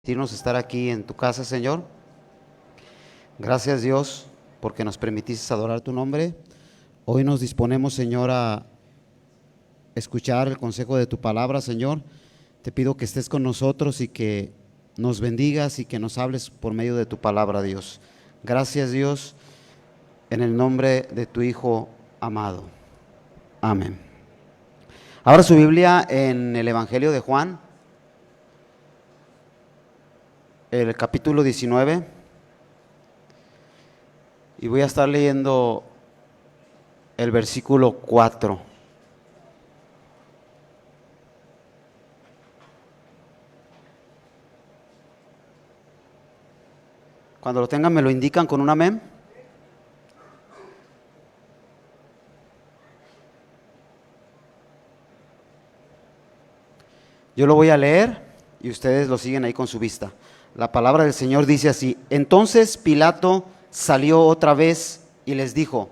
Permitirnos estar aquí en tu casa, Señor. Gracias, Dios, porque nos permitiste adorar tu nombre. Hoy nos disponemos, Señor, a escuchar el consejo de tu palabra, Señor. Te pido que estés con nosotros y que nos bendigas y que nos hables por medio de tu palabra, Dios. Gracias, Dios, en el nombre de tu Hijo amado. Amén. Ahora su Biblia en el Evangelio de Juan, el capítulo 19, y voy a estar leyendo el versículo 4. Cuando lo tengan me lo indican con un amén. Yo lo voy a leer y ustedes lo siguen ahí con su vista. La palabra del Señor dice así: Entonces Pilato salió otra vez y les dijo: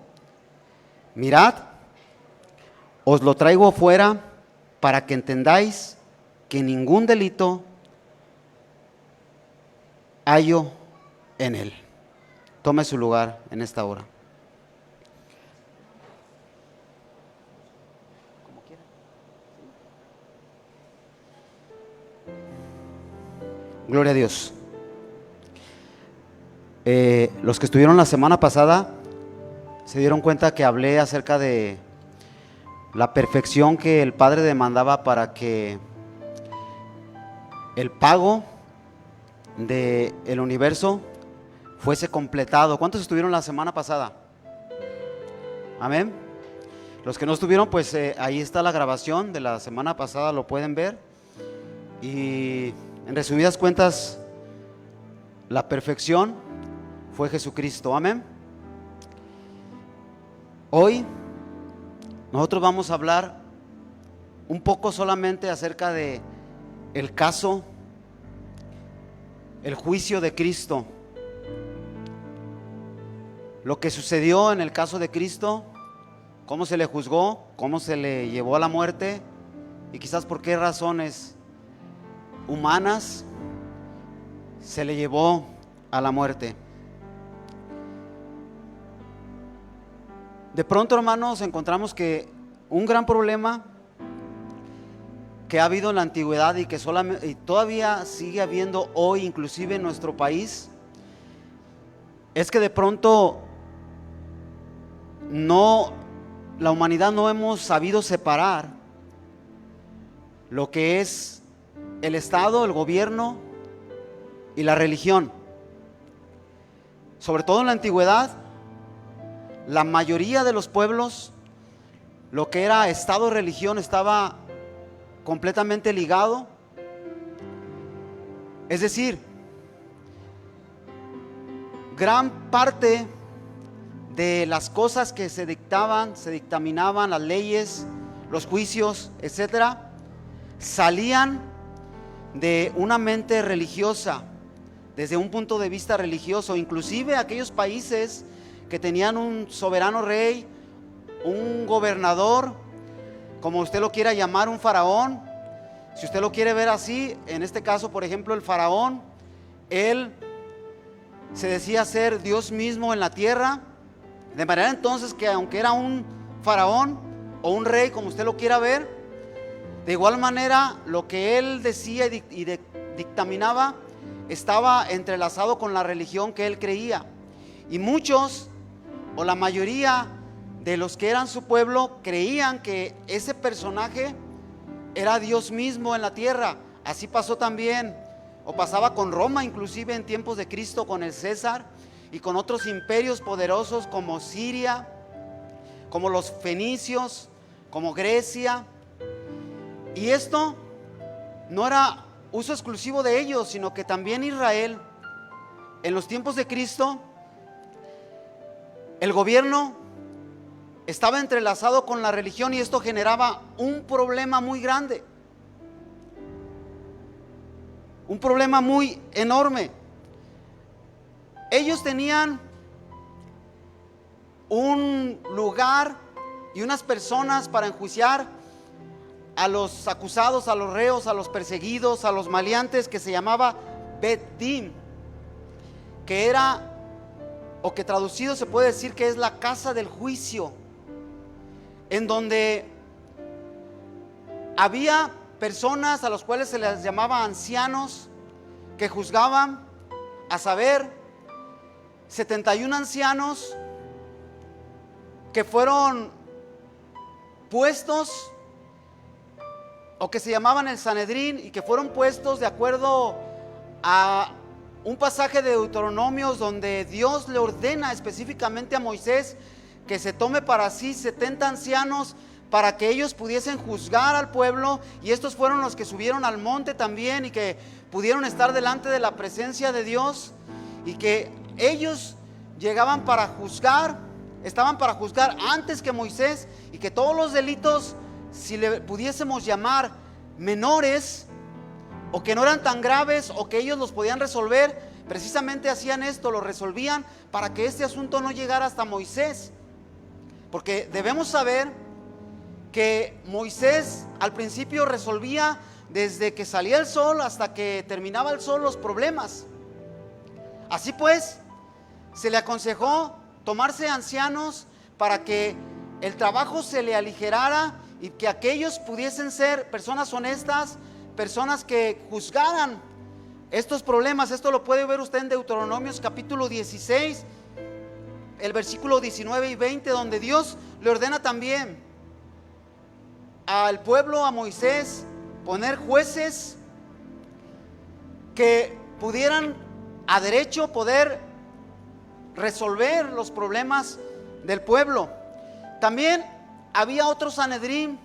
Mirad, os lo traigo fuera para que entendáis que ningún delito hallo en él. Tome su lugar en esta hora. Gloria a Dios. Los que estuvieron la semana pasada se dieron cuenta que hablé acerca de la perfección que el Padre demandaba para que el pago del universo fuese completado. ¿Cuántos estuvieron la semana pasada? Amén. Los que no estuvieron, pues ahí está la grabación de la semana pasada, lo pueden ver. Y en resumidas cuentas, la perfección fue Jesucristo. Amén. Hoy nosotros vamos a hablar un poco solamente acerca de el caso, el juicio de Cristo. Lo que sucedió en el caso de Cristo, cómo se le juzgó, cómo se le llevó a la muerte y quizás por qué razones humanas se le llevó a la muerte. De pronto, hermanos, encontramos que un gran problema que ha habido en la antigüedad y que solamente, y todavía sigue habiendo hoy, inclusive en nuestro país, es que de pronto la humanidad no hemos sabido separar lo que es el Estado, el gobierno y la religión. Sobre todo en la antigüedad, la mayoría de los pueblos, lo que era Estado, religión, estaba completamente ligado. Es decir, gran parte de las cosas que se dictaminaban, las leyes, los juicios, etcétera, salían de una mente religiosa, desde un punto de vista religioso. Inclusive aquellos países que tenían un soberano rey, un gobernador, como usted lo quiera llamar, un faraón, si usted lo quiere ver así, en este caso, por ejemplo, el faraón, él se decía ser Dios mismo en la tierra, de manera entonces que aunque era un faraón o un rey, como usted lo quiera ver, de igual manera lo que él decía y dictaminaba estaba entrelazado con la religión que él creía. Y muchos, o la mayoría de los que eran su pueblo, creían que ese personaje era Dios mismo en la tierra. Así pasó también, o pasaba con Roma, inclusive en tiempos de Cristo, con el César y con otros imperios poderosos como Siria, como los fenicios, como Grecia. Y esto no era uso exclusivo de ellos, sino que también Israel, en los tiempos de Cristo, el gobierno estaba entrelazado con la religión y esto generaba un problema muy grande, un problema muy enorme. Ellos tenían un lugar y unas personas para enjuiciar a los acusados, a los reos, a los perseguidos, a los maleantes, que se llamaba Bet-Din, que era, o que traducido se puede decir que es la casa del juicio, en donde había personas a los cuales se les llamaba ancianos, que juzgaban, a saber, 71 ancianos que fueron puestos, o que se llamaban el Sanedrín, y que fueron puestos de acuerdo a un pasaje de Deuteronomios donde Dios le ordena específicamente a Moisés que se tome para sí 70 ancianos para que ellos pudiesen juzgar al pueblo, y estos fueron los que subieron al monte también y que pudieron estar delante de la presencia de Dios, y que ellos llegaban para juzgar, estaban para juzgar antes que Moisés, y que todos los delitos, si le pudiésemos llamar menores, o que no eran tan graves, o que ellos los podían resolver, precisamente hacían esto, lo resolvían para que este asunto no llegara hasta Moisés. Porque debemos saber que Moisés al principio resolvía desde que salía el sol hasta que terminaba el sol los problemas. Así pues, se le aconsejó tomarse ancianos para que el trabajo se le aligerara y que aquellos pudiesen ser personas honestas, personas que juzgaran estos problemas. Esto lo puede ver usted en Deuteronomios capítulo 16, el versículo 19 y 20, donde Dios le ordena también al pueblo, a Moisés, poner jueces que pudieran a derecho poder resolver los problemas del pueblo. También había otro Sanedrín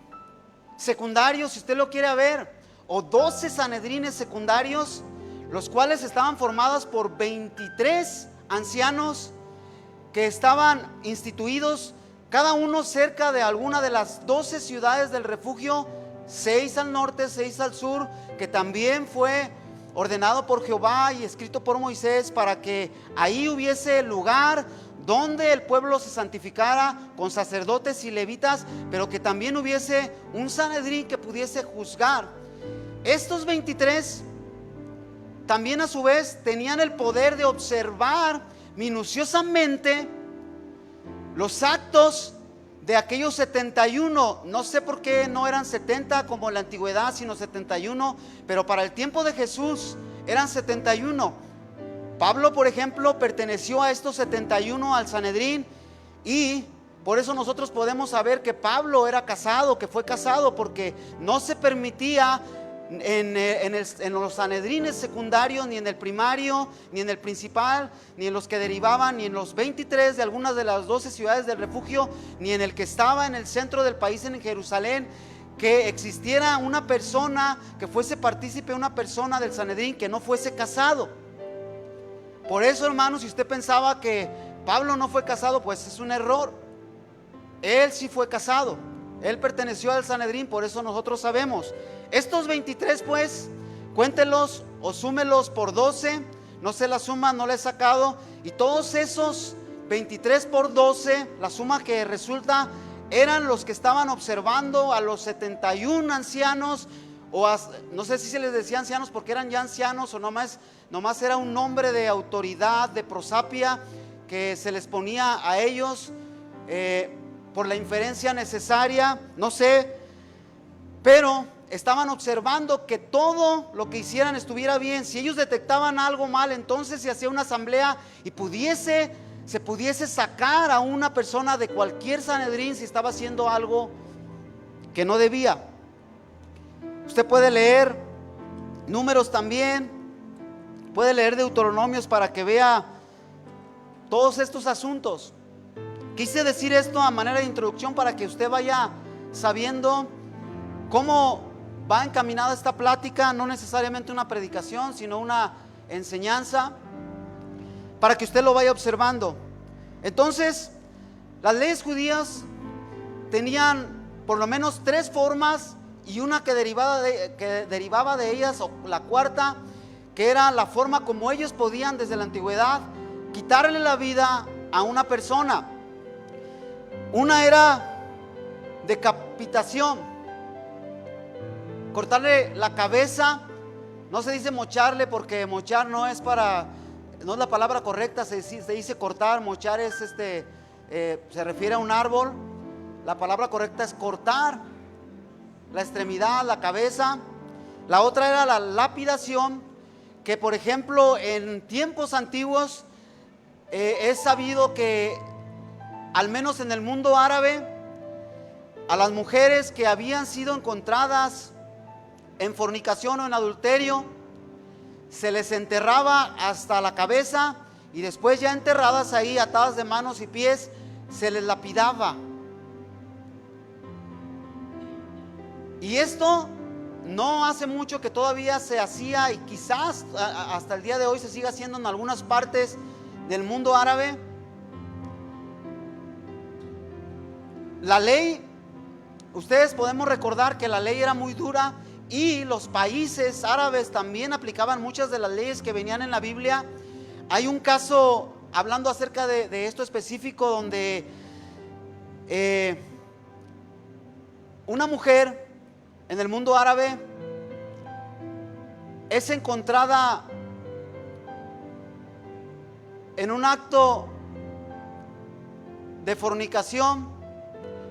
secundario, si usted lo quiere ver, o 12 Sanedrines secundarios, los cuales estaban formados por 23 ancianos que estaban instituidos, cada uno cerca de alguna de las 12 ciudades del refugio, 6 al norte, 6 al sur, que también fue ordenado por Jehová y escrito por Moisés para que ahí hubiese lugar donde el pueblo se santificara con sacerdotes y levitas, pero que también hubiese un Sanedrín que pudiese juzgar. Estos 23 también a su vez tenían el poder de observar minuciosamente los actos de aquellos 71. No sé por qué no eran 70 como en la antigüedad, sino 71, pero para el tiempo de Jesús eran 71. Pablo, por ejemplo, perteneció a estos 71 al Sanedrín, y por eso nosotros podemos saber que Pablo era casado, que fue casado, porque no se permitía en los Sanedrines secundarios, ni en el primario, ni en el principal, ni en los que derivaban, ni en los 23 de algunas de las 12 ciudades del refugio, ni en el que estaba en el centro del país, en Jerusalén, que existiera una persona que fuese partícipe, una persona del Sanedrín que no fuese casado. Por eso, hermanos, si usted pensaba que Pablo no fue casado, pues es un error. Él sí fue casado, él perteneció al Sanedrín, por eso nosotros sabemos. Estos 23 pues, cuéntelos o súmelos por 12, no sé la suma, no la he sacado, y todos esos 23 por 12, la suma que resulta, eran los que estaban observando a los 71 ancianos, no sé si se les decía ancianos porque eran ya ancianos, o nomás era un nombre de autoridad, de prosapia, que se les ponía a ellos por la inferencia necesaria, no sé, pero estaban observando que todo lo que hicieran estuviera bien. Si ellos detectaban algo mal, entonces se hacía una asamblea y se pudiese sacar a una persona de cualquier Sanedrín si estaba haciendo algo que no debía. Usted puede leer Números también, puede leer Deuteronomios para que vea todos estos asuntos. Quise decir esto a manera de introducción para que usted vaya sabiendo cómo va encaminada esta plática, no necesariamente una predicación, sino una enseñanza, para que usted lo vaya observando. Entonces, las leyes judías tenían por lo menos 3 formas, y una que derivaba de ellas, o la cuarta, que era la forma como ellos podían desde la antigüedad quitarle la vida a una persona. Una era decapitación, cortarle la cabeza No se dice mocharle porque mochar no es la palabra correcta, se dice cortar. Mochar es se refiere a un árbol. La palabra correcta es cortar la extremidad, la cabeza. La otra era la lapidación, que por ejemplo en tiempos antiguos es sabido que al menos en el mundo árabe, a las mujeres que habían sido encontradas en fornicación o en adulterio, se les enterraba hasta la cabeza, y después, ya enterradas ahí, atadas de manos y pies, se les lapidaba. Y esto no hace mucho que todavía se hacía, y quizás hasta el día de hoy se sigue haciendo en algunas partes del mundo árabe. La ley, ustedes podemos recordar que la ley era muy dura, y los países árabes también aplicaban muchas de las leyes que venían en la Biblia. Hay un caso, hablando acerca de esto específico, donde una mujer en el mundo árabe es encontrada en un acto de fornicación,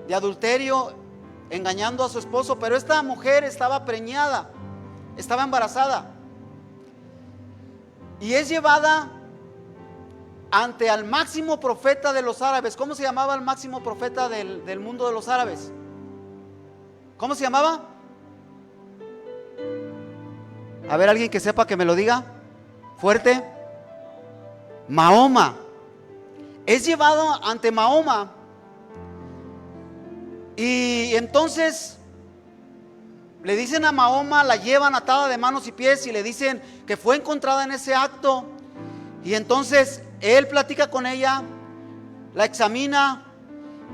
de adulterio, engañando a su esposo. Pero esta mujer estaba preñada, estaba embarazada, y es llevada ante al máximo profeta de los árabes. ¿Cómo se llamaba el máximo profeta del mundo de los árabes? ¿Cómo se llamaba? A ver, alguien que sepa, que me lo diga fuerte. Mahoma. Es llevado ante Mahoma, y entonces le dicen a Mahoma, la llevan atada de manos y pies, y le dicen que fue encontrada en ese acto. Y entonces él platica con ella, la examina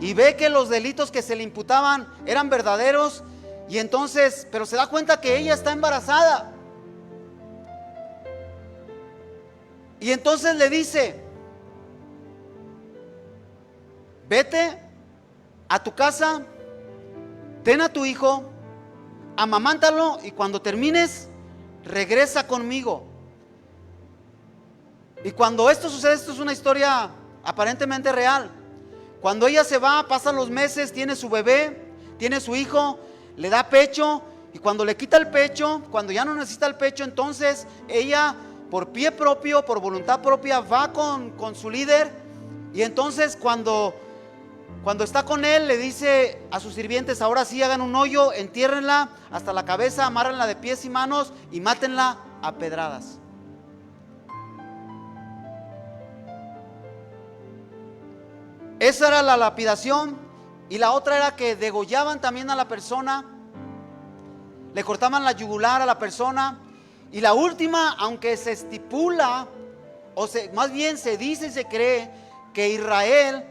y ve que los delitos que se le imputaban eran verdaderos. Y entonces, pero se da cuenta que ella está embarazada. Y entonces le dice: vete a tu casa, ten a tu hijo, amamántalo, y cuando termines, regresa conmigo. Y cuando esto sucede, esto es una historia aparentemente real. Cuando ella se va, pasan los meses, tiene su bebé, tiene su hijo, le da pecho, y cuando le quita el pecho, cuando ya no necesita el pecho, entonces ella, por pie propio, por voluntad propia, va con su líder. Y entonces cuando está con él, le dice a sus sirvientes: ahora sí, hagan un hoyo, entiérrenla hasta la cabeza, amárrenla de pies y manos y mátenla a pedradas. Esa era la lapidación. Y la otra era que degollaban también a la persona, le cortaban la yugular a la persona. Y la última, aunque se estipula, más bien se dice y se cree que Israel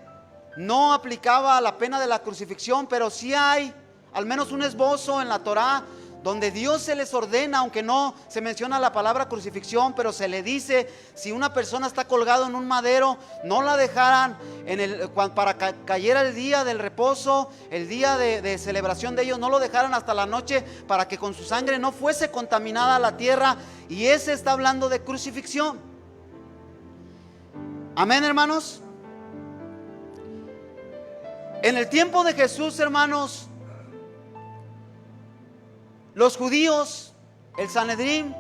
no aplicaba la pena de la crucifixión, pero sí hay al menos un esbozo en la Torá donde Dios se les ordena, aunque no se menciona la palabra crucifixión, pero se le dice: si una persona está colgada en un madero, no la dejaran para que cayera el día del reposo, el día de celebración de ellos, no lo dejaran hasta la noche, para que con su sangre no fuese contaminada la tierra. Y ese está hablando de crucifixión. Amén, hermanos. En el tiempo de Jesús, hermanos, los judíos, el Sanedrín,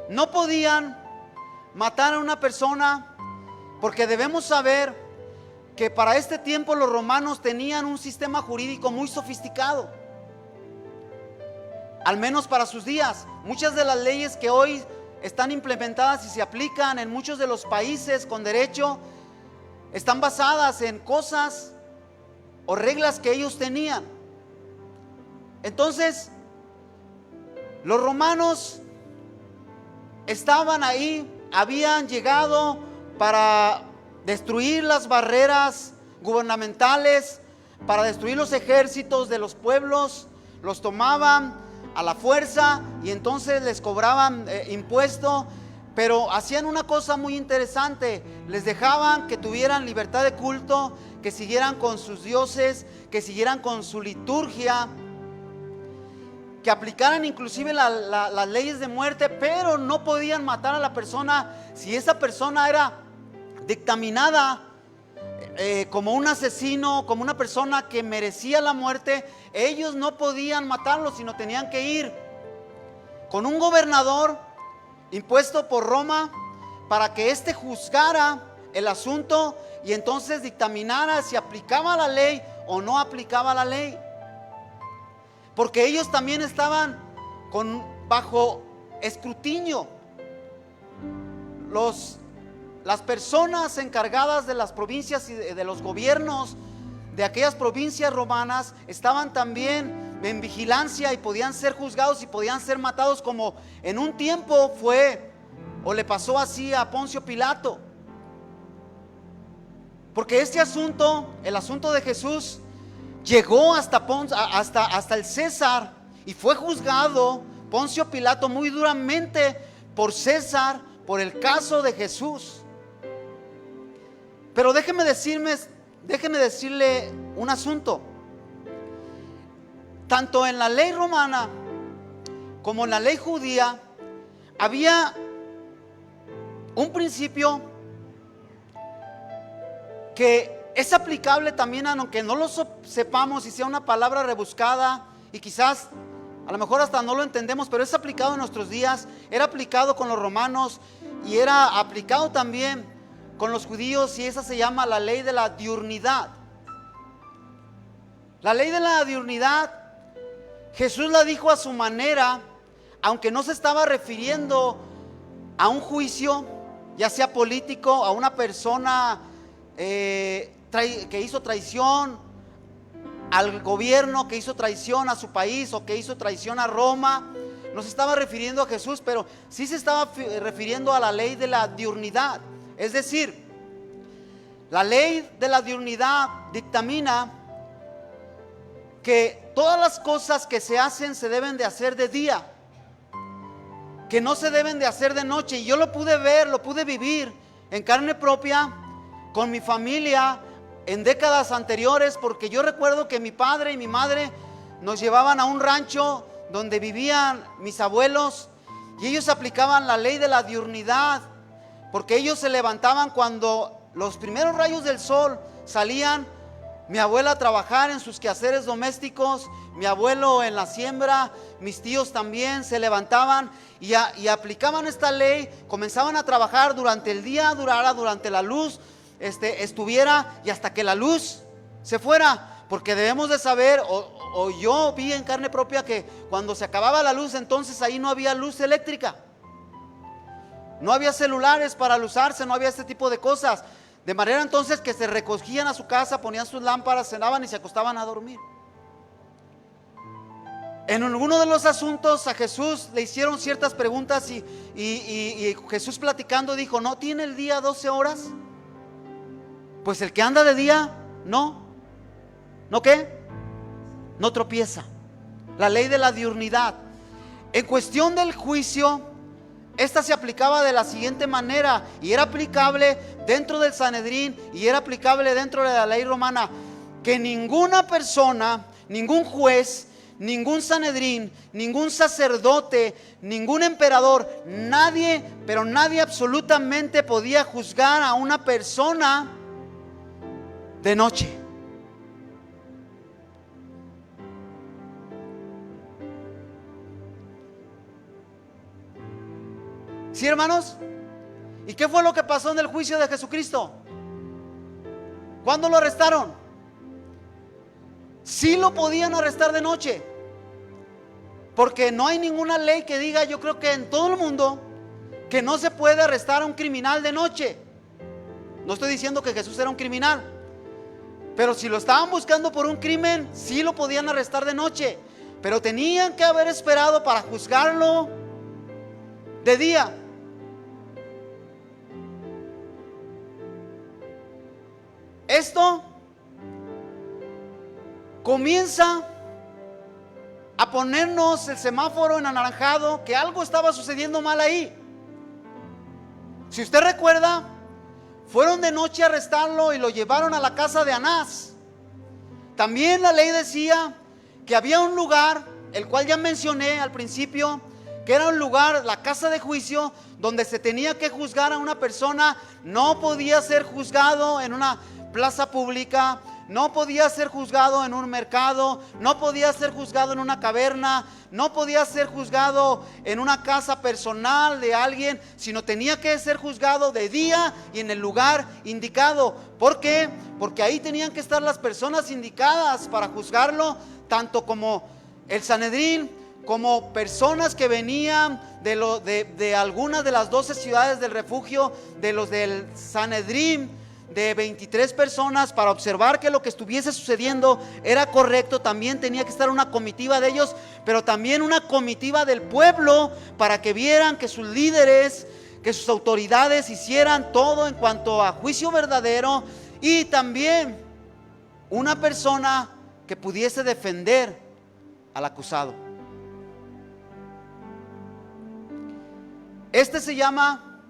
no podían matar a una persona, porque debemos saber que para este tiempo los romanos tenían un sistema jurídico muy sofisticado, al menos para sus días. Muchas de las leyes que hoy están implementadas y se aplican en muchos de los países con derecho están basadas en cosas o reglas que ellos tenían. Entonces, los romanos estaban ahí, habían llegado para destruir las barreras gubernamentales, para destruir los ejércitos de los pueblos. Los tomaban a la fuerza y entonces les cobraban impuesto. Pero hacían una cosa muy interesante: les dejaban que tuvieran libertad de culto, que siguieran con sus dioses, que siguieran con su liturgia. que aplicaran inclusive las leyes de muerte, pero no podían matar a la persona si esa persona era dictaminada como un asesino, como una persona que merecía la muerte. Ellos no podían matarlo, sino tenían que ir con un gobernador impuesto por Roma para que éste juzgara el asunto y entonces dictaminara si aplicaba la ley o no aplicaba la ley, porque ellos también estaban bajo escrutinio. Las personas encargadas de las provincias y de los gobiernos de aquellas provincias romanas estaban también en vigilancia y podían ser juzgados y podían ser matados, como en un tiempo fue o le pasó así a Poncio Pilato. Porque este asunto, el asunto de Jesús, llegó hasta el César y fue juzgado Poncio Pilato muy duramente por César por el caso de Jesús. Pero déjeme decirle un asunto. Tanto en la ley romana como en la ley judía había un principio que es aplicable también, aunque no lo sepamos y sea una palabra rebuscada y quizás a lo mejor hasta no lo entendemos, pero es aplicado en nuestros días. Era aplicado con los romanos y era aplicado también con los judíos, y esa se llama la ley de la diurnidad. La ley de la diurnidad, Jesús la dijo a su manera, aunque no se estaba refiriendo a un juicio, ya sea político, a una persona que hizo traición al gobierno, que hizo traición a su país o que hizo traición a Roma. No se estaba refiriendo a Jesús, pero sí se estaba refiriendo a la ley de la diurnidad. Es decir, la ley de la diurnidad dictamina que todas las cosas que se hacen se deben de hacer de día, que no se deben de hacer de noche. Y yo lo pude ver, lo pude vivir en carne propia con mi familia en décadas anteriores, porque yo recuerdo que mi padre y mi madre nos llevaban a un rancho donde vivían mis abuelos, y ellos aplicaban la ley de la diurnidad, porque ellos se levantaban cuando los primeros rayos del sol salían. Mi abuela a trabajar en sus quehaceres domésticos, mi abuelo en la siembra, mis tíos también se levantaban y aplicaban esta ley. Comenzaban a trabajar durante el día, durante la luz estuviera, y hasta que la luz se fuera, porque debemos de saber, o yo vi en carne propia, que cuando se acababa la luz, entonces ahí no había luz eléctrica, no había celulares para usarse, no había este tipo de cosas, de manera entonces que se recogían a su casa, ponían sus lámparas, cenaban y se acostaban a dormir. En alguno de los asuntos a Jesús le hicieron ciertas preguntas y Jesús platicando dijo: ¿no tiene el día 12 horas? Pues el que anda de día, ¿no qué? No tropieza. La ley de la diurnidad. En cuestión del juicio, esta se aplicaba de la siguiente manera, y era aplicable dentro del Sanedrín y era aplicable dentro de la ley romana: que ninguna persona, ningún juez, ningún Sanedrín, ningún sacerdote, ningún emperador, nadie, pero nadie absolutamente podía juzgar a una persona de noche. ¿Sí, hermanos? ¿Y qué fue lo que pasó en el juicio de Jesucristo? ¿Cuándo lo arrestaron? Sí lo podían arrestar de noche, porque no hay ninguna ley que diga, yo creo que en todo el mundo, que no se puede arrestar a un criminal de noche. No estoy diciendo que Jesús era un criminal, pero si lo estaban buscando por un crimen, sí lo podían arrestar de noche, pero tenían que haber esperado para juzgarlo de día. Esto comienza a ponernos el semáforo en anaranjado, que algo estaba sucediendo mal ahí. Si usted recuerda, fueron de noche a arrestarlo y lo llevaron a la casa de Anás. También la ley decía que había un lugar el cual ya mencioné al principio, que era un lugar, la casa de juicio, donde se tenía que juzgar a una persona. No podía ser juzgado en una plaza pública, no podía ser juzgado en un mercado, no podía ser juzgado en una caverna, no podía ser juzgado en una casa personal de alguien, sino tenía que ser juzgado de día y en el lugar indicado. ¿Por qué? Porque ahí tenían que estar las personas indicadas para juzgarlo, tanto como el Sanedrín, como personas que venían de algunas de las 12 ciudades del refugio, de los del Sanedrín, de 23 personas, para observar que lo que estuviese sucediendo era correcto. También tenía que estar una comitiva de ellos, pero también una comitiva del pueblo, para que vieran que sus líderes, que sus autoridades hicieran todo en cuanto a juicio verdadero, y también una persona que pudiese defender al acusado. Este se llama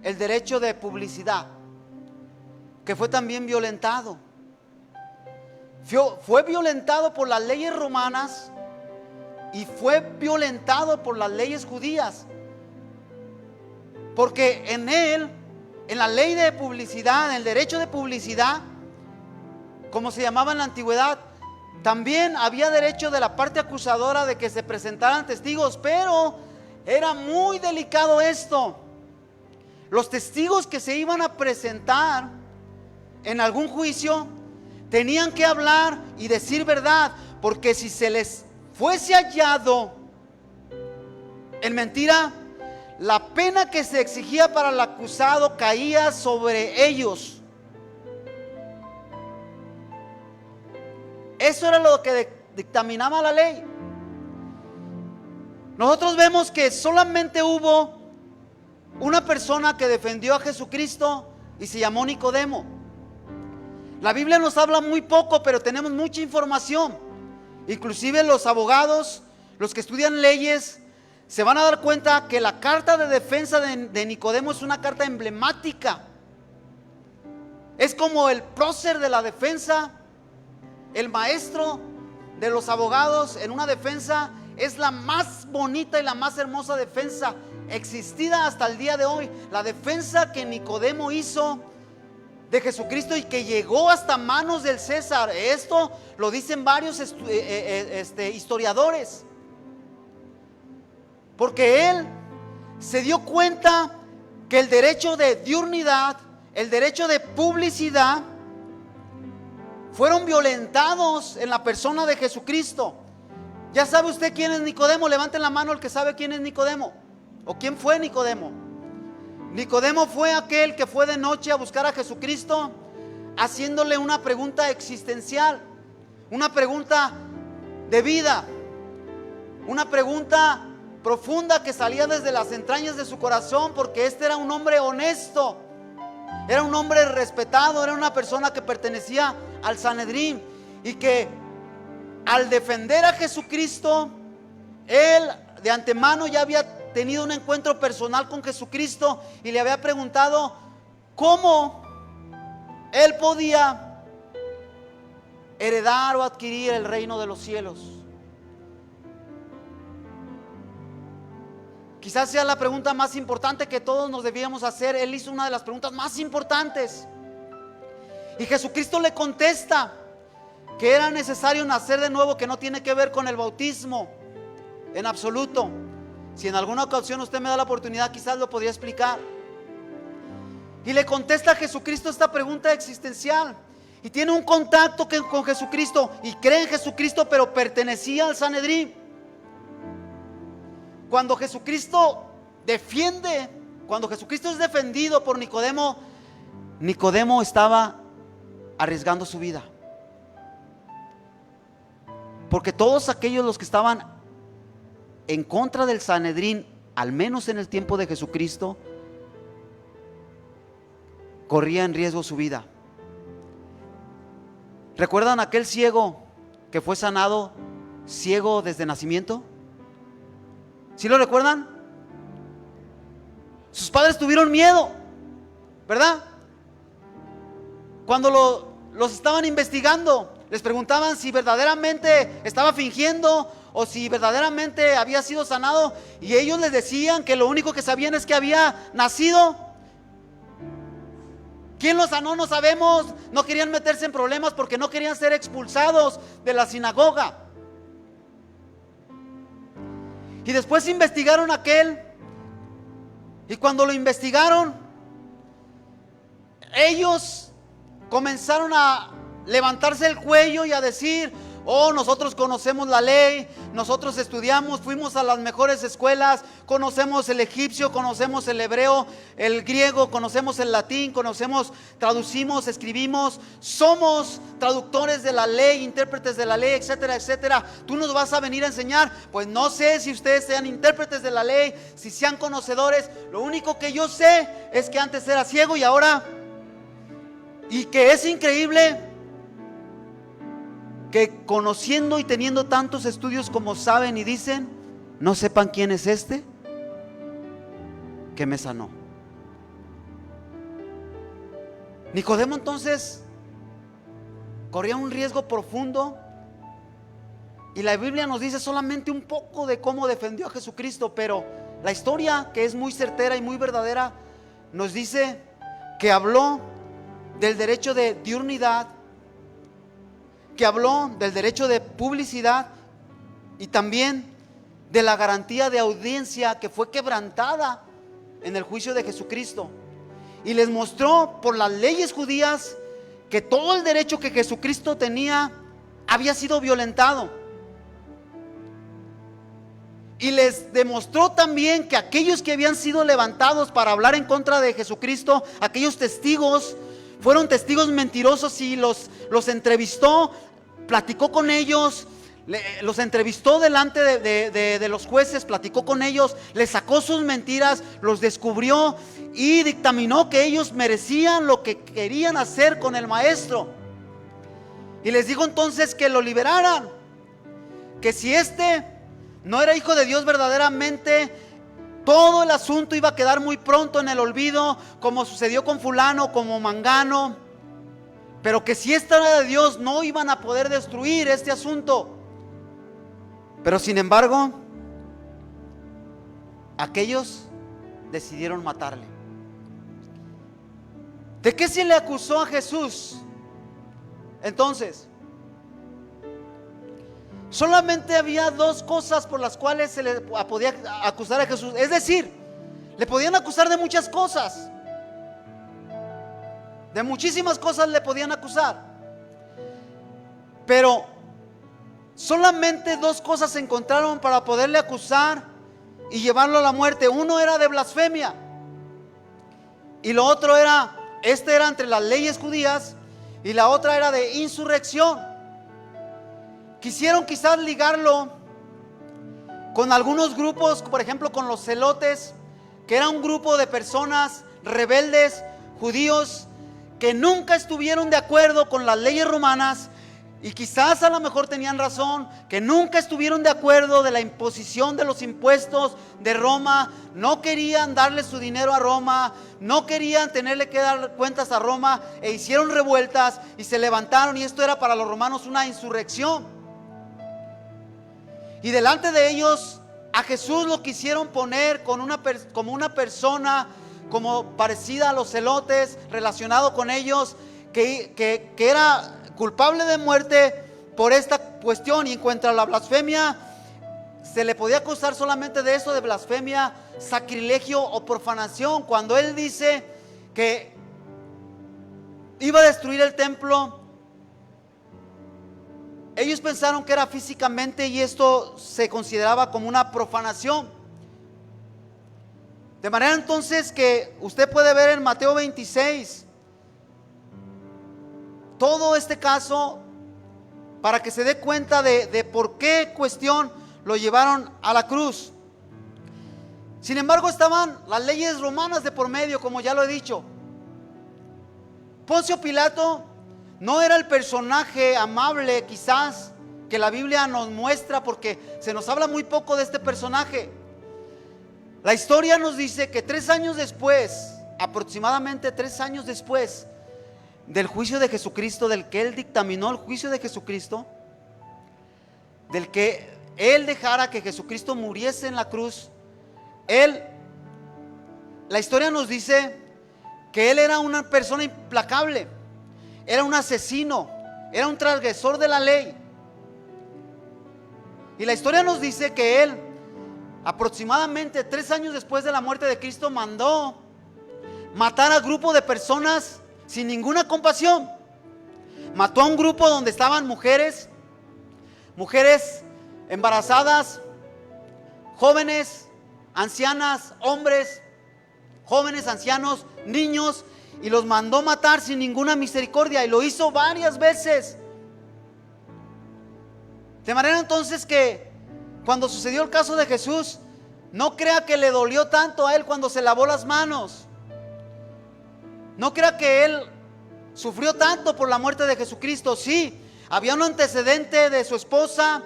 el derecho de publicidad, que fue también violentado. Fue violentado por las leyes romanas y fue violentado por las leyes judías, porque en él, en la ley de publicidad, en el derecho de publicidad, como se llamaba en la antigüedad, también había derecho de la parte acusadora de que se presentaran testigos, pero era muy delicado esto. Los testigos que se iban a presentar en algún juicio tenían que hablar y decir verdad, porque si se les fuese hallado en mentira, la pena que se exigía para el acusado caía sobre ellos. Eso era lo que dictaminaba la ley. Nosotros vemos que solamente hubo una persona que defendió a Jesucristo y se llamó Nicodemo. La Biblia nos habla muy poco, pero tenemos mucha información. Inclusive los abogados, los que estudian leyes, se van a dar cuenta que la carta de defensa de Nicodemo es una carta emblemática. Es como el prócer de la defensa, el maestro de los abogados en una defensa. Es la más bonita y la más hermosa defensa existida hasta el día de hoy. La defensa que Nicodemo hizo de Jesucristo y que llegó hasta manos del César. Esto lo dicen varios historiadores, porque él se dio cuenta que el derecho de diurnidad, el derecho de publicidad, fueron violentados en la persona de Jesucristo. ¿Ya sabe usted quién es Nicodemo? Levanten la mano el que sabe quién es Nicodemo, o quién fue Nicodemo. Nicodemo fue aquel que fue de noche a buscar a Jesucristo, haciéndole una pregunta existencial, una pregunta de vida, una pregunta profunda que salía desde las entrañas de su corazón, porque este era un hombre honesto, era un hombre respetado, era una persona que pertenecía al Sanedrín, y que al defender a Jesucristo, él de antemano ya había tenido un encuentro personal con Jesucristo y le había preguntado cómo él podía heredar o adquirir el reino de los cielos. Quizás sea la pregunta más importante que todos nos debíamos hacer. Él hizo una de las preguntas más importantes y Jesucristo le contesta que era necesario nacer de nuevo, que no tiene que ver con el bautismo en absoluto. Si en alguna ocasión usted me da la oportunidad, quizás lo podría explicar. Y le contesta a Jesucristo esta pregunta existencial, y tiene un contacto con Jesucristo y cree en Jesucristo, pero pertenecía al Sanedrín. Cuando Jesucristo es defendido por Nicodemo, Nicodemo estaba arriesgando su vida, porque todos aquellos los que estaban en contra del Sanedrín, al menos en el tiempo de Jesucristo, corría en riesgo su vida. ¿Recuerdan aquel ciego que fue sanado ciego desde nacimiento? ¿Sí lo recuerdan? Sus padres tuvieron miedo, ¿verdad? Cuando los estaban investigando, les preguntaban si verdaderamente estaba fingiendo o si verdaderamente había sido sanado, y ellos les decían que lo único que sabían es que había nacido. ¿Quién lo sanó? No sabemos. No querían meterse en problemas porque no querían ser expulsados de la sinagoga. Y después investigaron a aquel, y cuando lo investigaron, ellos comenzaron a levantarse el cuello y a decir: oh, nosotros conocemos la ley, nosotros estudiamos, fuimos a las mejores escuelas, conocemos el egipcio, conocemos el hebreo, el griego, conocemos el latín, traducimos, escribimos, somos traductores de la ley, intérpretes de la ley, etcétera, etcétera. Tú nos vas a venir a enseñar. Pues no sé si ustedes sean intérpretes de la ley, si sean conocedores. Lo único que yo sé es que antes era ciego y ahora, y que es increíble que conociendo y teniendo tantos estudios como saben y dicen, no sepan quién es este que me sanó. Nicodemo entonces corría un riesgo profundo, y la Biblia nos dice solamente un poco de cómo defendió a Jesucristo, pero la historia, que es muy certera y muy verdadera, nos dice que habló del derecho de diurnidad, que habló del derecho de publicidad y también de la garantía de audiencia que fue quebrantada en el juicio de Jesucristo. Y les mostró por las leyes judías que todo el derecho que Jesucristo tenía había sido violentado. Y les demostró también que aquellos que habían sido levantados para hablar en contra de Jesucristo, aquellos testigos, fueron testigos mentirosos, y los entrevistó, platicó con ellos, los entrevistó delante de los jueces, platicó con ellos, les sacó sus mentiras, los descubrió y dictaminó que ellos merecían lo que querían hacer con el maestro. Y les dijo entonces que lo liberaran, que si este no era hijo de Dios verdaderamente, todo el asunto iba a quedar muy pronto en el olvido, como sucedió con fulano, como Mangano. Pero que si esta era de Dios, no iban a poder destruir este asunto. Pero sin embargo, aquellos decidieron matarle. ¿De qué se le acusó a Jesús? Entonces, solamente había dos cosas por las cuales se le podía acusar a Jesús. Es decir, le podían acusar de muchas cosas. De muchísimas cosas le podían acusar. Pero solamente dos cosas se encontraron para poderle acusar y llevarlo a la muerte. Uno era de blasfemia, y lo otro era, era entre las leyes judías, y la otra era de insurrección. Quisieron quizás ligarlo con algunos grupos, por ejemplo con los celotes, que era un grupo de personas rebeldes, judíos, que nunca estuvieron de acuerdo con las leyes romanas, y quizás a lo mejor tenían razón, que nunca estuvieron de acuerdo de la imposición de los impuestos de Roma. No querían darle su dinero a Roma, no querían tenerle que dar cuentas a Roma, e hicieron revueltas y se levantaron, y esto era para los romanos una insurrección. Y delante de ellos a Jesús lo quisieron poner como una persona como parecida a los celotes, relacionado con ellos, que era culpable de muerte por esta cuestión. Y en cuanto a la blasfemia, se le podía acusar solamente de eso, de blasfemia, sacrilegio o profanación. Cuando él dice que iba a destruir el templo, ellos pensaron que era físicamente, y esto se consideraba como una profanación. De manera entonces que usted puede ver en Mateo 26 todo este caso, para que se dé cuenta de por qué cuestión lo llevaron a la cruz. Sin embargo, estaban las leyes romanas de por medio, como ya lo he dicho. Poncio Pilato no era el personaje amable quizás que la Biblia nos muestra, porque se nos habla muy poco de este personaje. La historia nos dice que 3 años después, aproximadamente 3 años después del juicio de Jesucristo, del que él dictaminó el juicio de Jesucristo, del que él dejara que Jesucristo muriese en la cruz, la historia nos dice que él era una persona implacable, era un asesino, era un transgresor de la ley. Y la historia nos dice que él, aproximadamente 3 años después de la muerte de Cristo, mandó matar a grupo de personas sin ninguna compasión. Mató a un grupo donde estaban mujeres embarazadas, jóvenes, ancianas, hombres, jóvenes, ancianos, niños, y los mandó matar sin ninguna misericordia, y lo hizo varias veces. De manera entonces que cuando sucedió el caso de Jesús, no crea que le dolió tanto a él cuando se lavó las manos. No crea que él sufrió tanto por la muerte de Jesucristo. Sí, había un antecedente de su esposa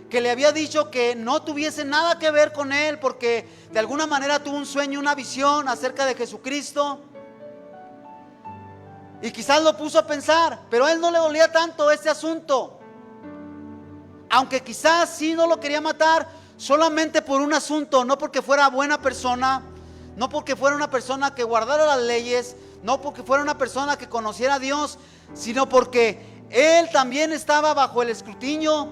que le había dicho que no tuviese nada que ver con él, porque de alguna manera tuvo un sueño, una visión acerca de Jesucristo, y quizás lo puso a pensar, pero a él no le dolía tanto este asunto. Aunque quizás sí no lo quería matar solamente por un asunto, no porque fuera buena persona, no porque fuera una persona que guardara las leyes, no porque fuera una persona que conociera a Dios, sino porque él también estaba bajo el escrutinio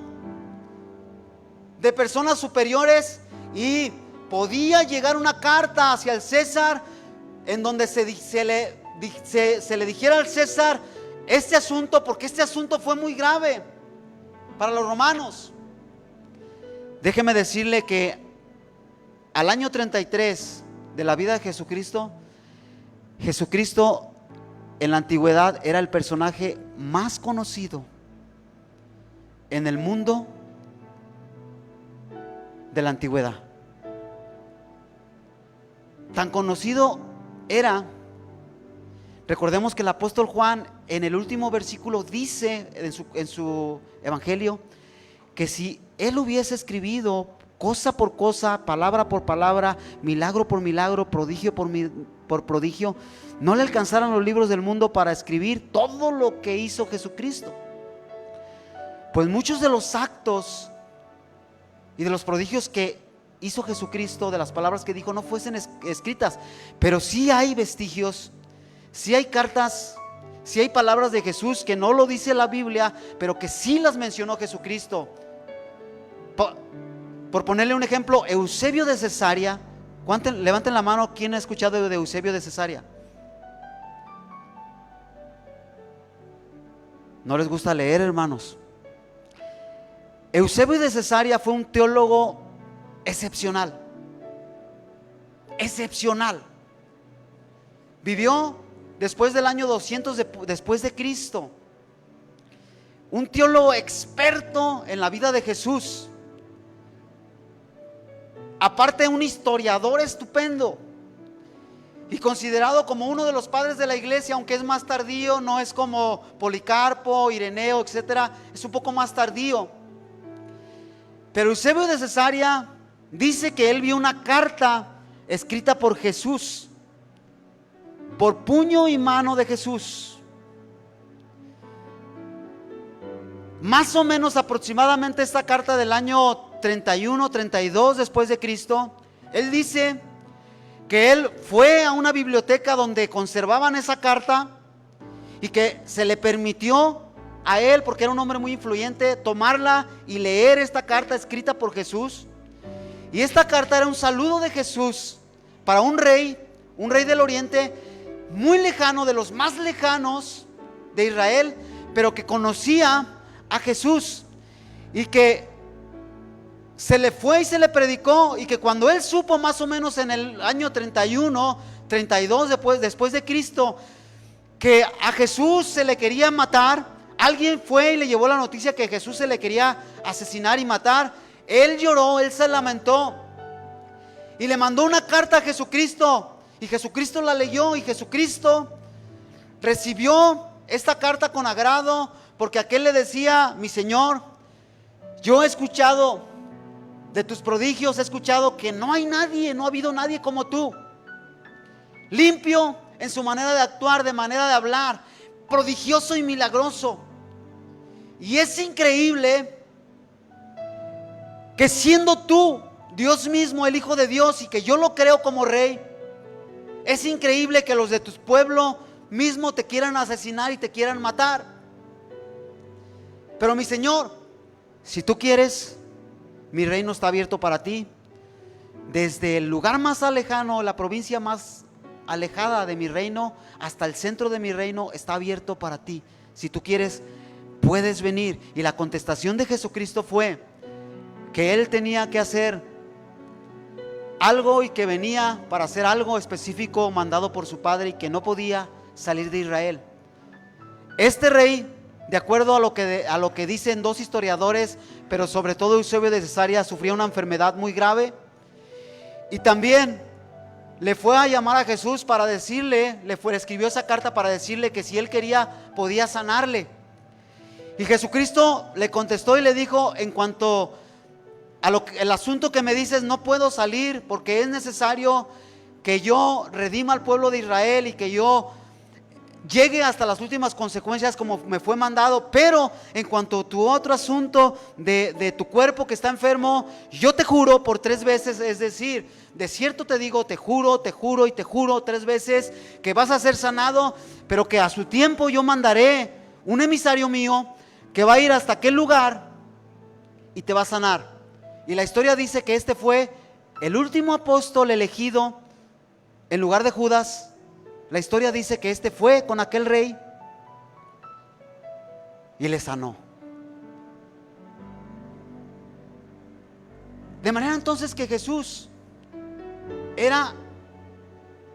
de personas superiores, y podía llegar una carta hacia el César en donde se le dijera al César este asunto, porque este asunto fue muy grave para los romanos. Déjeme decirle que al año 33 de la vida de Jesucristo, Jesucristo en la antigüedad era el personaje más conocido en el mundo de la antigüedad. Tan conocido era, recordemos que el apóstol Juan en el último versículo dice en su evangelio que si él hubiese escribido cosa por cosa, palabra por palabra, milagro por milagro, prodigio por prodigio, no le alcanzaran los libros del mundo para escribir todo lo que hizo Jesucristo. Pues muchos de los actos y de los prodigios que hizo Jesucristo, de las palabras que dijo, no fuesen escritas, pero sí hay vestigios, sí hay cartas, sí hay palabras de Jesús que no lo dice la Biblia, pero que sí las mencionó Jesucristo. Por ponerle un ejemplo, Eusebio de Cesarea. Levanten la mano, ¿quién ha escuchado de Eusebio de Cesarea? ¿No les gusta leer, hermanos? Eusebio de Cesarea fue un teólogo excepcional. Excepcional. Vivió después del año 200 después de Cristo. Un teólogo experto en la vida de Jesús. Aparte, un historiador estupendo y considerado como uno de los padres de la iglesia, aunque es más tardío, no es como Policarpo, Ireneo, etcétera, es un poco más tardío. Pero Eusebio de Cesarea dice que él vio una carta escrita por Jesús, por puño y mano de Jesús. Más o menos aproximadamente esta carta del año 31, 32 después de Cristo. Él dice que él fue a una biblioteca donde conservaban esa carta y que se le permitió a él, porque era un hombre muy influyente, tomarla y leer esta carta escrita por Jesús. Y esta carta era un saludo de Jesús para un rey del oriente muy lejano, de los más lejanos de Israel, pero que conocía a Jesús, y que se le fue y se le predicó, y que cuando él supo más o menos en el año 31, 32 después de Cristo, que a Jesús se le quería matar, alguien fue y le llevó la noticia que Jesús se le quería asesinar y matar. Él lloró, él se lamentó y le mandó una carta a Jesucristo, y Jesucristo la leyó, y Jesucristo recibió esta carta con agrado, porque aquel le decía: mi Señor, yo he escuchado de tus prodigios, he escuchado que no hay nadie, no ha habido nadie como tú, limpio en su manera de actuar, de manera de hablar, prodigioso y milagroso. Y es increíble que siendo tú Dios mismo, el Hijo de Dios, y que yo lo creo como rey, es increíble que los de tu pueblo mismo te quieran asesinar y te quieran matar. Pero mi Señor, si tú quieres, mi reino está abierto para ti. Desde el lugar más lejano, la provincia más alejada de mi reino, hasta el centro de mi reino está abierto para ti. Si tú quieres, puedes venir. Y la contestación de Jesucristo fue que Él tenía que hacer algo y que venía para hacer algo específico mandado por su Padre y que no podía salir de Israel. Este rey, de acuerdo a lo que dicen dos historiadores, pero sobre todo Eusebio de Cesarea, sufría una enfermedad muy grave. Y también le fue a llamar a Jesús para decirle, le escribió esa carta para decirle que si él quería podía sanarle. Y Jesucristo le contestó y le dijo: en cuanto a el asunto que me dices, no puedo salir porque es necesario que yo redima al pueblo de Israel y que yo llegue hasta las últimas consecuencias como me fue mandado. Pero en cuanto a tu otro asunto de tu cuerpo que está enfermo, yo te juro por 3 veces, es decir, de cierto te digo, te juro y te juro 3 veces que vas a ser sanado, pero que a su tiempo yo mandaré un emisario mío que va a ir hasta aquel lugar y te va a sanar. Y la historia dice que este fue el último apóstol elegido en lugar de Judas. La historia dice que este fue con aquel rey y le sanó. De manera entonces que Jesús era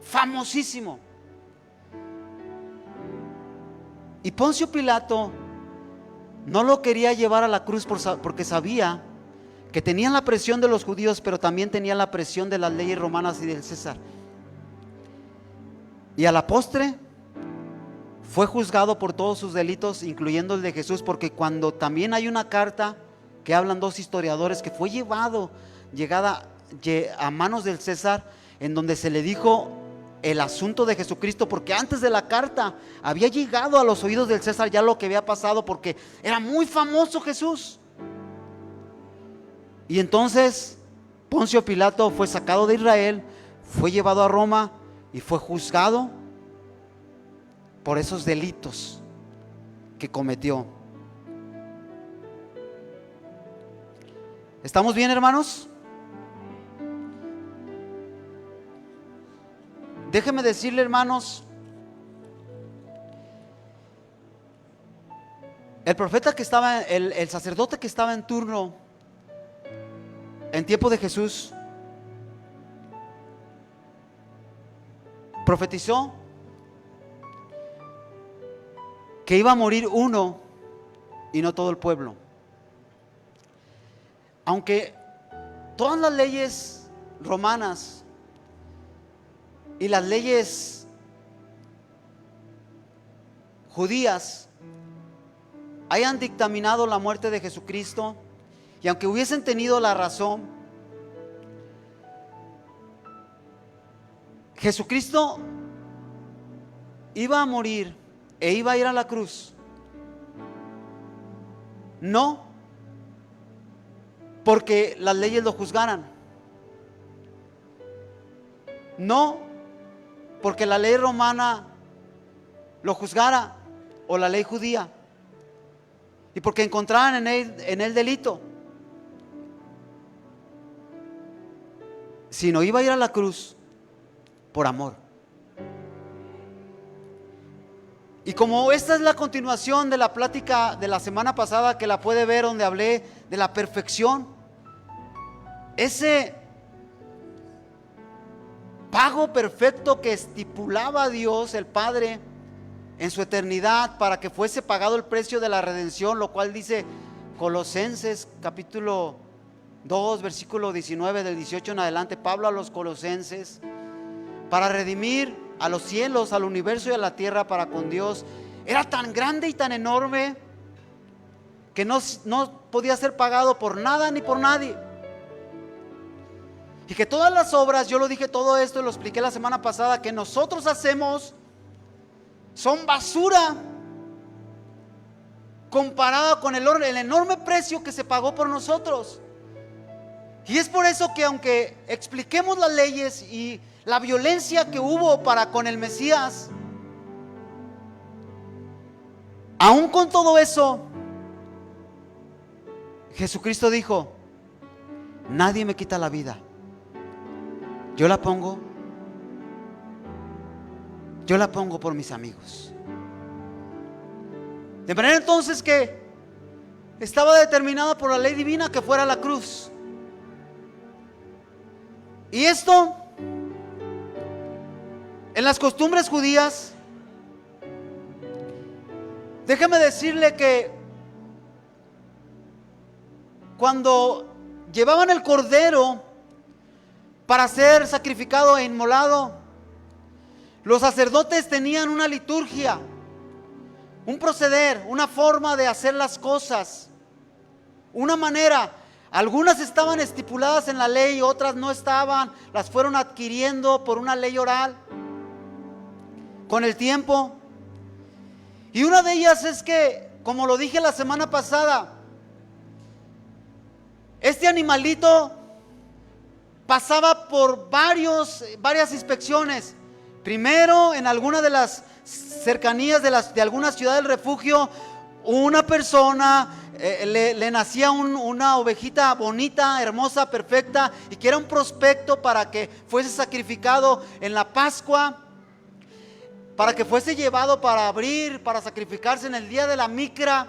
famosísimo. Y Poncio Pilato no lo quería llevar a la cruz porque sabía que tenían la presión de los judíos, pero también tenían la presión de las leyes romanas y del César. Y a la postre fue juzgado por todos sus delitos, incluyendo el de Jesús, porque cuando también hay una carta que hablan dos historiadores que fue llegada a manos del César, en donde se le dijo el asunto de Jesucristo, porque antes de la carta había llegado a los oídos del César ya lo que había pasado, porque era muy famoso Jesús. Y entonces Poncio Pilato fue sacado de Israel, fue llevado a Roma y fue juzgado por esos delitos que cometió. ¿Estamos bien, hermanos? Déjeme decirle, hermanos, el profeta que estaba, el sacerdote que estaba en turno en tiempo de Jesús, profetizó que iba a morir uno y no todo el pueblo. Aunque todas las leyes romanas y las leyes judías hayan dictaminado la muerte de Jesucristo, y aunque hubiesen tenido la razón, Jesucristo iba a morir e iba a ir a la cruz, no porque las leyes lo juzgaran, no porque la ley romana lo juzgara o la ley judía, y porque encontraran en él delito, sino iba a ir a la cruz por amor. Y como esta es la continuación de la plática de la semana pasada, que la puede ver, donde hablé de la perfección, ese pago perfecto que estipulaba Dios el Padre en su eternidad para que fuese pagado el precio de la redención, lo cual dice Colosenses capítulo 2 versículo 19, del 18 en adelante, Pablo a los colosenses, para redimir a los cielos, al universo y a la tierra para con Dios, era tan grande y tan enorme que no podía ser pagado por nada ni por nadie. Y que todas las obras, yo lo dije todo esto y lo expliqué la semana pasada, que nosotros hacemos son basura comparada con el enorme precio que se pagó por nosotros. Y es por eso que aunque expliquemos las leyes y la violencia que hubo para con el Mesías, aún con todo eso, Jesucristo dijo: nadie me quita la vida, yo la pongo por mis amigos. De manera entonces que estaba determinada por la ley divina que fuera la cruz. Y esto, en las costumbres judías, déjame decirle que cuando llevaban el cordero para ser sacrificado e inmolado, los sacerdotes tenían una liturgia, un proceder, una forma de hacer las cosas, una manera. Algunas estaban estipuladas en la ley, otras no estaban, las fueron adquiriendo por una ley oral con el tiempo. Y una de ellas es que, como lo dije la semana pasada, este animalito pasaba por varias inspecciones. Primero, en alguna de las cercanías de alguna ciudad del refugio, una persona le nacía una ovejita bonita, hermosa, perfecta, y que era un prospecto para que fuese sacrificado en la Pascua, para que fuese llevado para abrir, para sacrificarse en el día de la micra.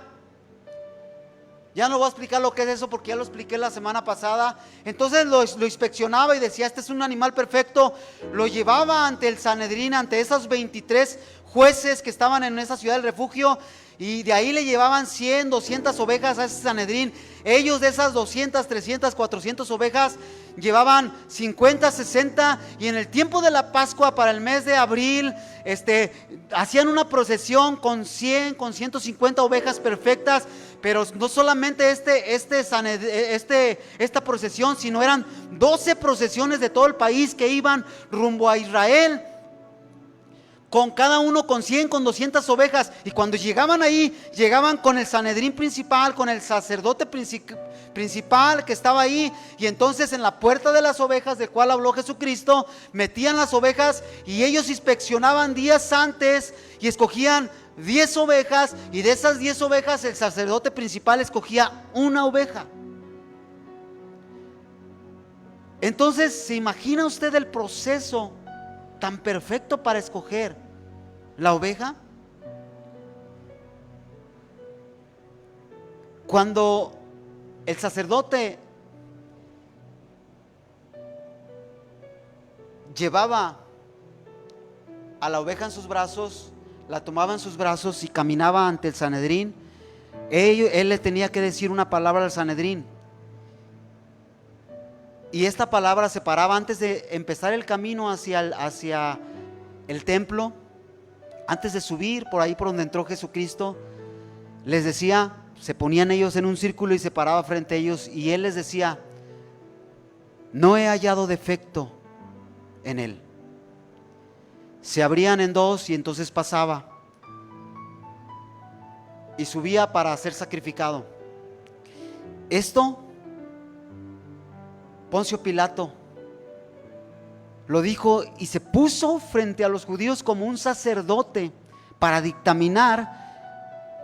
Ya no voy a explicar lo que es eso porque ya lo expliqué la semana pasada. Entonces lo inspeccionaba y decía: este es un animal perfecto. Lo llevaba ante el Sanedrín, ante esos 23 jueces que estaban en esa ciudad del refugio, y de ahí le llevaban 100, 200 ovejas a ese Sanedrín. Ellos de esas 200, 300, 400 ovejas llevaban 50, 60, y en el tiempo de la Pascua, para el mes de abril, hacían una procesión con 100, con 150 ovejas perfectas. Pero no solamente esta procesión, sino eran 12 procesiones de todo el país que iban rumbo a Israel, con cada uno con 100, con 200 ovejas. Y cuando llegaban ahí, llegaban con el Sanedrín principal, con el sacerdote principal que estaba ahí. Y entonces en la puerta de las ovejas, del cual habló Jesucristo, metían las ovejas, y ellos inspeccionaban días antes y escogían 10 ovejas, y de esas 10 ovejas el sacerdote principal escogía una oveja. Entonces, ¿se imagina usted el proceso tan perfecto para escoger la oveja? Cuando el sacerdote llevaba a la oveja en sus brazos, la tomaba en sus brazos y caminaba ante el Sanedrín, él le tenía que decir una palabra al Sanedrín, y esta palabra se paraba antes de empezar el camino hacia el templo, antes de subir por ahí por donde entró Jesucristo. Les decía, se ponían ellos en un círculo y se paraba frente a ellos, y él les decía: no he hallado defecto en él. Se abrían en dos, y entonces pasaba y subía para ser sacrificado. Esto Poncio Pilato lo dijo, y se puso frente a los judíos como un sacerdote para dictaminar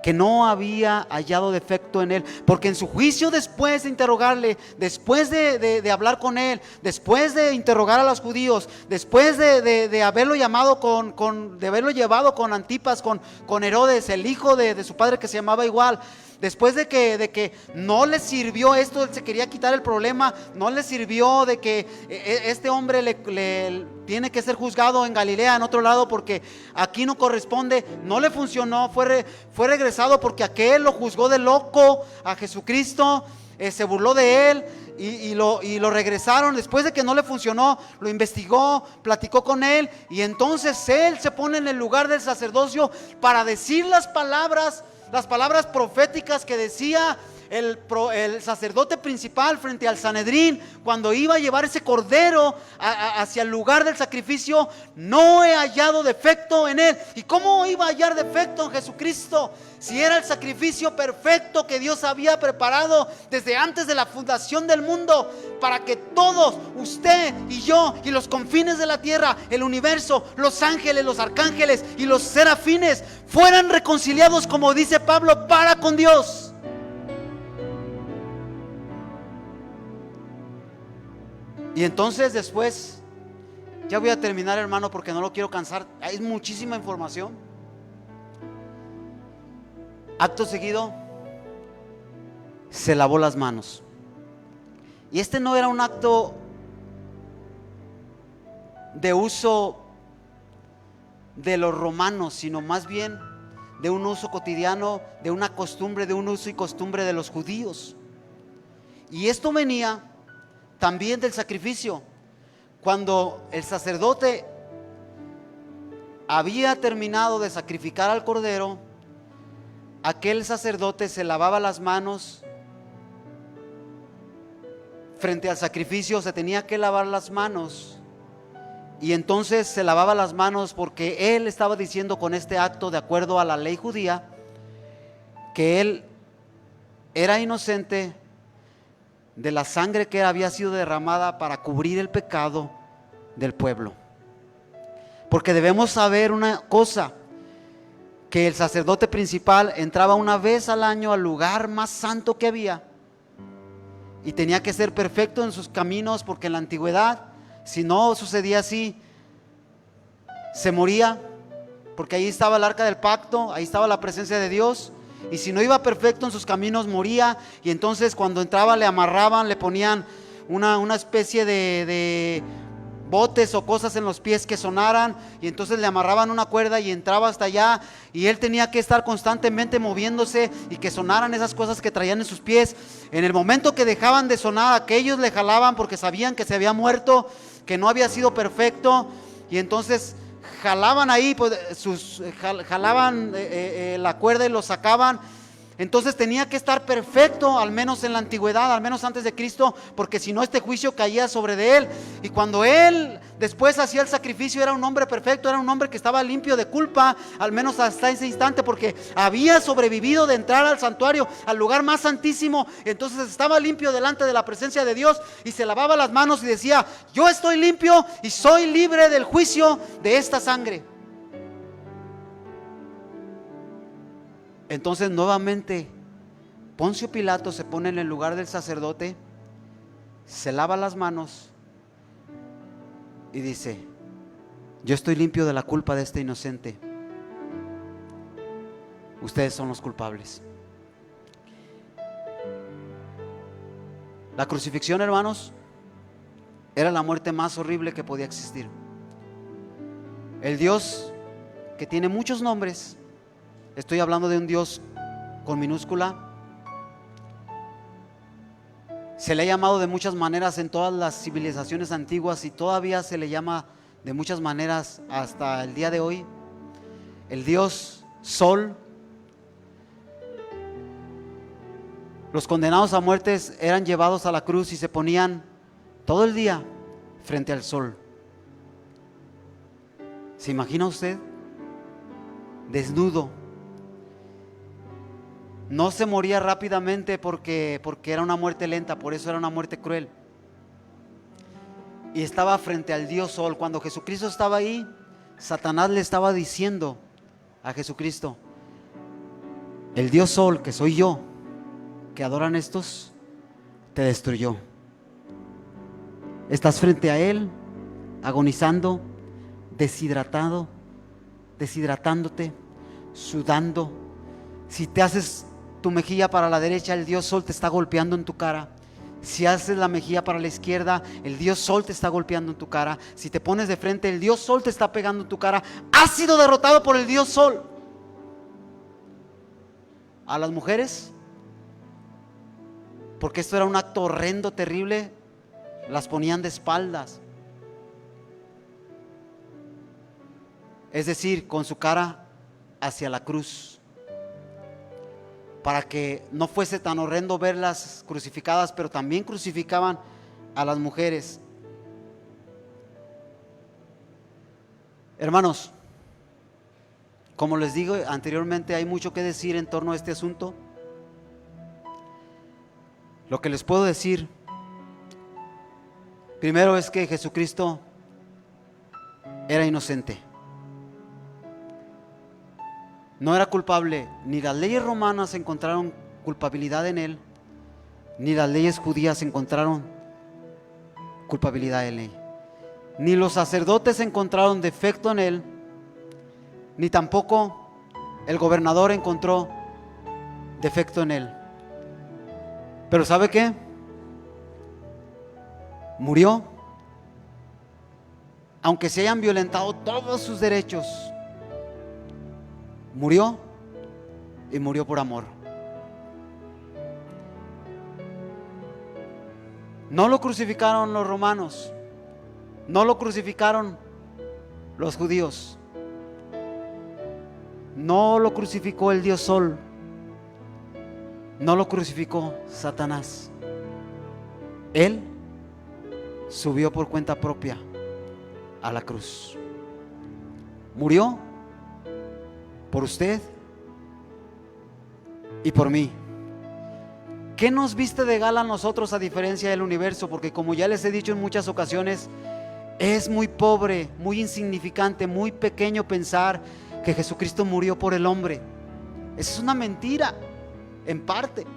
que no había hallado defecto en él, porque en su juicio, después de interrogarle, después de hablar con él, después de interrogar a los judíos, después de haberlo llamado de haberlo llevado con Antipas, con Herodes, el hijo de su padre que se llamaba igual, después de que no le sirvió esto, él se quería quitar el problema, no le sirvió de que este hombre le tiene que ser juzgado en Galilea, en otro lado, porque aquí no corresponde, no le funcionó, fue regresado porque aquel lo juzgó de loco a Jesucristo, se burló de él, y lo regresaron. Después de que no le funcionó, lo investigó, platicó con él, y entonces él se pone en el lugar del sacerdocio para decir las palabras proféticas que decía: el sacerdote principal frente al Sanedrín, cuando iba a llevar ese cordero hacia el lugar del sacrificio, no he hallado defecto en él. ¿Y cómo iba a hallar defecto en Jesucristo? Si era el sacrificio perfecto que Dios había preparado desde antes de la fundación del mundo, para que todos, usted y yo y los confines de la tierra, el universo, los ángeles, los arcángeles y los serafines fueran reconciliados, como dice Pablo, para con Dios. Y entonces después, ya voy a terminar, hermano, porque no lo quiero cansar, hay muchísima información. Acto seguido, se lavó las manos. Y este no era un acto de uso de los romanos, sino más bien de un uso cotidiano, de una costumbre, de un uso y costumbre de los judíos. Y esto venía también del sacrificio. Cuando el sacerdote había terminado de sacrificar al cordero, aquel sacerdote se lavaba las manos. Frente al sacrificio se tenía que lavar las manos. Y entonces se lavaba las manos porque él estaba diciendo con este acto, de acuerdo a la ley judía, que él era inocente de la sangre que había sido derramada para cubrir el pecado del pueblo. Porque debemos saber una cosa, que el sacerdote principal entraba una vez al año al lugar más santo que había, y tenía que ser perfecto en sus caminos, porque en la antigüedad, si no sucedía así, se moría, porque ahí estaba el arca del pacto, ahí estaba la presencia de Dios. Y si no iba perfecto en sus caminos, moría. Y entonces cuando entraba le amarraban, le ponían una especie de botes o cosas en los pies que sonaran, y entonces le amarraban una cuerda y entraba hasta allá, y él tenía que estar constantemente moviéndose y que sonaran esas cosas que traían en sus pies. En el momento que dejaban de sonar, aquellos le jalaban porque sabían que se había muerto, que no había sido perfecto, y entonces jalaban ahí, pues, jalaban la cuerda y lo sacaban. Entonces tenía que estar perfecto, al menos en la antigüedad, al menos antes de Cristo, porque si no, este juicio caía sobre de él. Y cuando él después hacía el sacrificio, era un hombre perfecto, era un hombre que estaba limpio de culpa, al menos hasta ese instante, porque había sobrevivido de entrar al santuario, al lugar más santísimo. Entonces estaba limpio delante de la presencia de Dios, y se lavaba las manos y decía: yo estoy limpio y soy libre del juicio de esta sangre. Entonces nuevamente Poncio Pilato se pone en el lugar del sacerdote, se lava las manos y dice: yo estoy limpio de la culpa de este inocente, ustedes son los culpables. La crucifixión, hermanos, era la muerte más horrible que podía existir. El Dios que tiene muchos nombres, estoy hablando de un Dios con minúscula, se le ha llamado de muchas maneras en todas las civilizaciones antiguas, y todavía se le llama de muchas maneras hasta el día de hoy. El Dios Sol. Los condenados a muertes eran llevados a la cruz y se ponían todo el día frente al sol. ¿Se imagina usted? Desnudo. No se moría rápidamente porque era una muerte lenta, por eso era una muerte cruel. Y estaba frente al Dios Sol. Cuando Jesucristo estaba ahí, Satanás le estaba diciendo a Jesucristo: el Dios Sol, que soy yo, que adoran estos, te destruyó. Estás frente a Él, agonizando, deshidratándote, sudando. Si te haces tu mejilla para la derecha, el Dios Sol te está golpeando en tu cara. Si haces la mejilla para la izquierda, el Dios Sol te está golpeando en tu cara. Si te pones de frente, el Dios Sol te está pegando en tu cara. Has sido derrotado por el Dios Sol. A las mujeres, porque esto era un acto horrendo, terrible, las ponían de espaldas, es decir, con su cara hacia la cruz, para que no fuese tan horrendo verlas crucificadas, pero también crucificaban a las mujeres. Hermanos, como les digo anteriormente, hay mucho que decir en torno a este asunto. Lo que les puedo decir primero es que Jesucristo era inocente. No era culpable. Ni las leyes romanas encontraron culpabilidad en él, ni las leyes judías encontraron culpabilidad en él. Ni los sacerdotes encontraron defecto en él, ni tampoco el gobernador encontró defecto en él. Pero ¿sabe qué? Murió, aunque se hayan violentado todos sus derechos. Murió, y murió por amor. No lo crucificaron los romanos, no lo crucificaron los judíos, no lo crucificó el Dios Sol, no lo crucificó Satanás. Él subió por cuenta propia a la cruz. Murió por usted y por mí. ¿Qué nos viste de gala a nosotros a diferencia del universo? Porque como ya les he dicho en muchas ocasiones, es muy pobre, muy insignificante, muy pequeño pensar que Jesucristo murió por el hombre. Esa es una mentira, en parte.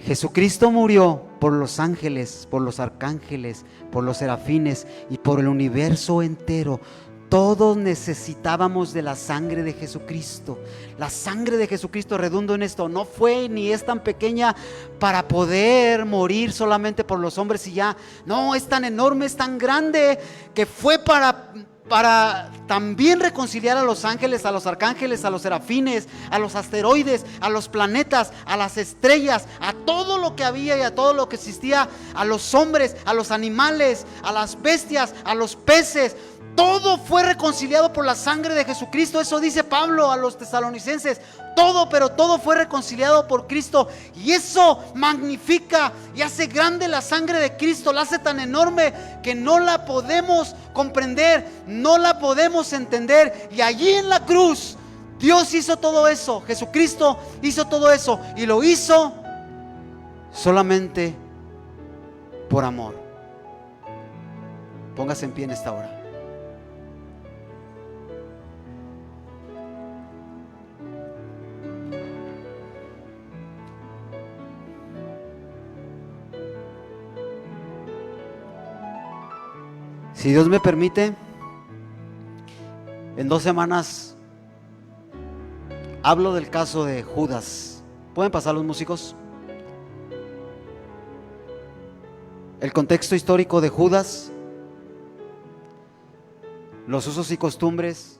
Jesucristo murió por los ángeles, por los arcángeles, por los serafines y por el universo entero. Todos necesitábamos de la sangre de Jesucristo. La sangre de Jesucristo, redundo en esto, no fue ni es tan pequeña para poder morir solamente por los hombres y ya. No, es tan enorme, es tan grande que fue para también reconciliar a los ángeles, a los arcángeles, a los serafines, a los asteroides, a los planetas, a las estrellas, a todo lo que había y a todo lo que existía, a los hombres, a los animales, a las bestias, a los peces. Todo fue reconciliado por la sangre de Jesucristo. Eso dice Pablo a los tesalonicenses. Todo, pero todo fue reconciliado por Cristo. Y eso magnifica y hace grande la sangre de Cristo. La hace tan enorme que no la podemos comprender, no la podemos entender. Y allí en la cruz Dios hizo todo eso. Jesucristo hizo todo eso. Y lo hizo solamente por amor. Póngase en pie en esta hora. Si Dios me permite, en 2 semanas hablo del caso de Judas. ¿Pueden pasar los músicos? El contexto histórico de Judas, los usos y costumbres,